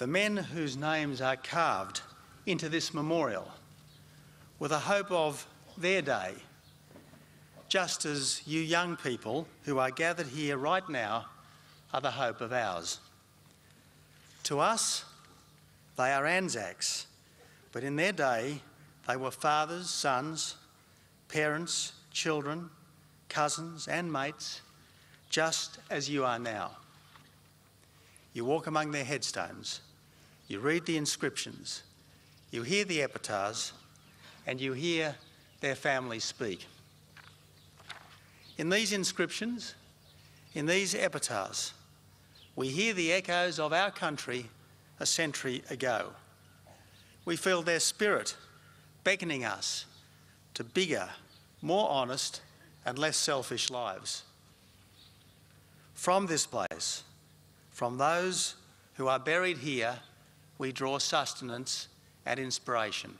the men whose names are carved into this memorial were the hope of their day, just as you young people who are gathered here right now are the hope of ours. To us, they are Anzacs, but in their day, they were fathers, sons, parents, children, cousins and mates, just as you are now. You walk among their headstones, you read the inscriptions, you hear the epitaphs, and you hear their families speak. In these inscriptions, in these epitaphs, we hear the echoes of our country a century ago. We feel their spirit beckoning us to bigger, more honest and less selfish lives. From this place, from those who are buried here, we draw sustenance and inspiration.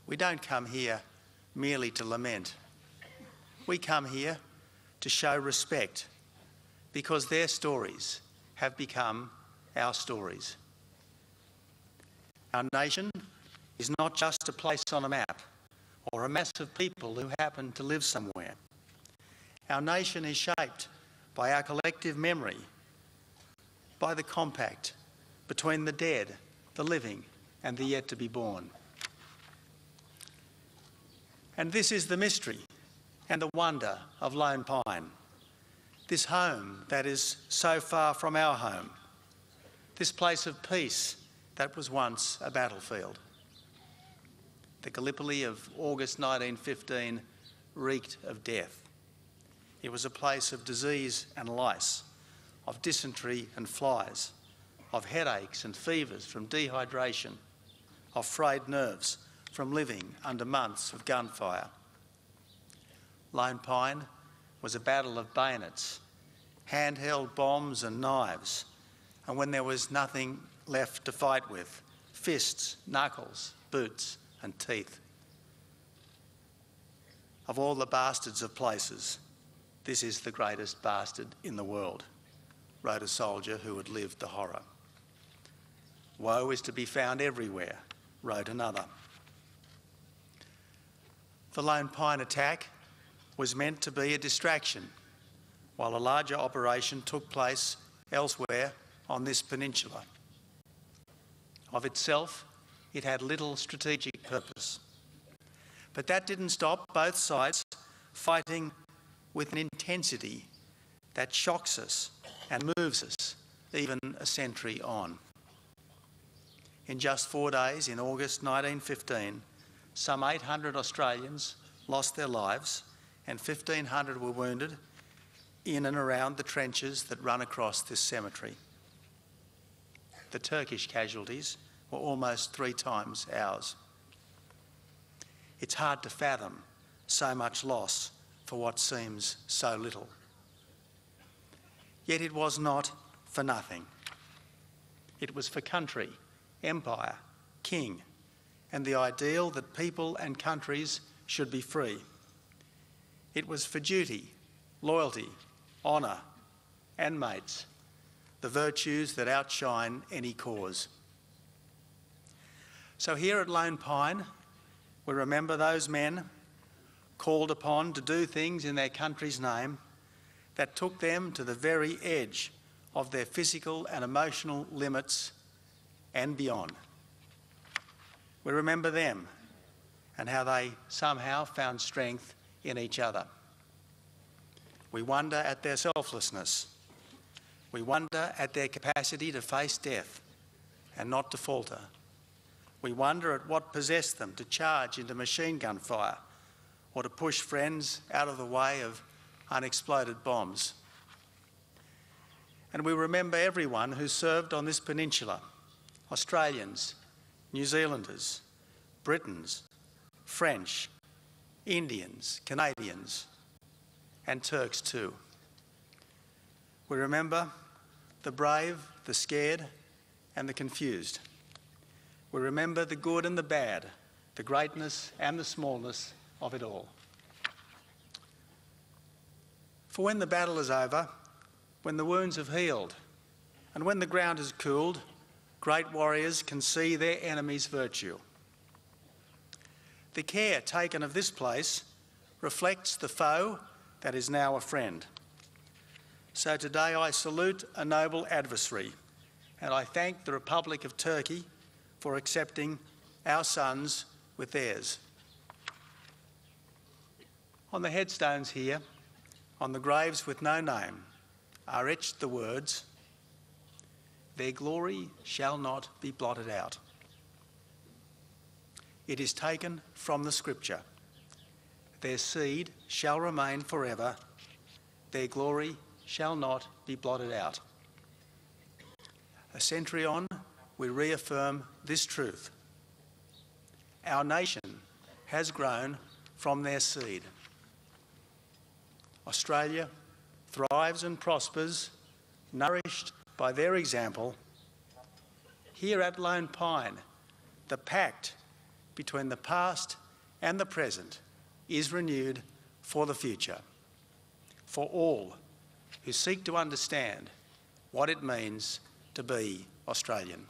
We don't come here merely to lament. We come here to show respect because their stories have become our stories. Our nation is not just a place on a map or a mass of people who happen to live somewhere. Our nation is shaped by our collective memory, by the compact between the dead, the living and the yet to be born. And this is the mystery and the wonder of Lone Pine, this home that is so far from our home, this place of peace that was once a battlefield. The Gallipoli of August 1915 reeked of death. It was a place of disease and lice, of dysentery and flies, of headaches and fevers from dehydration, of frayed nerves from living under months of gunfire. Lone Pine was a battle of bayonets, handheld bombs and knives, and when there was nothing left to fight with, fists, knuckles, boots and teeth. Of all the bastards of places, this is the greatest bastard in the world, wrote a soldier who had lived the horror. Woe is to be found everywhere, wrote another. The Lone Pine attack was meant to be a distraction, while a larger operation took place elsewhere on this peninsula. Of itself, it had little strategic purpose. But that didn't stop both sides fighting with an intensity that shocks us and moves us even a century on. In just 4 days, in August 1915, some 800 Australians lost their lives and 1,500 were wounded in and around the trenches that run across this cemetery. The Turkish casualties were almost 3 times ours. It's hard to fathom so much loss for what seems so little. Yet it was not for nothing. It was for country, empire, king, and the ideal that people and countries should be free. It was for duty, loyalty, honour and mates, the virtues that outshine any cause. So here at Lone Pine, we remember those men called upon to do things in their country's name that took them to the very edge of their physical and emotional limits and beyond. We remember them and how they somehow found strength in each other. We wonder at their selflessness. We wonder at their capacity to face death and not to falter. We wonder at what possessed them to charge into machine gun fire or to push friends out of the way of unexploded bombs. And we remember everyone who served on this peninsula, Australians, New Zealanders, Britons, French, Indians, Canadians, and Turks too. We remember the brave, the scared, and the confused. We remember the good and the bad, the greatness and the smallness of it all. For when the battle is over, when the wounds have healed, And when the ground has cooled, great warriors can see their enemy's virtue. The care taken of this place reflects the foe that is now a friend. So today I salute a noble adversary, and I thank the Republic of Turkey for accepting our sons with theirs. On the headstones here, on the graves with no name, are etched the words, "Their glory shall not be blotted out." It is taken from the Scripture. Their seed shall remain forever. Their glory shall not be blotted out. A century on, we reaffirm this truth. Our nation has grown from their seed. Australia thrives and prospers, nourished by their example. Here at Lone Pine, the pact between the past and the present is renewed for the future, for all who seek to understand what it means to be Australian.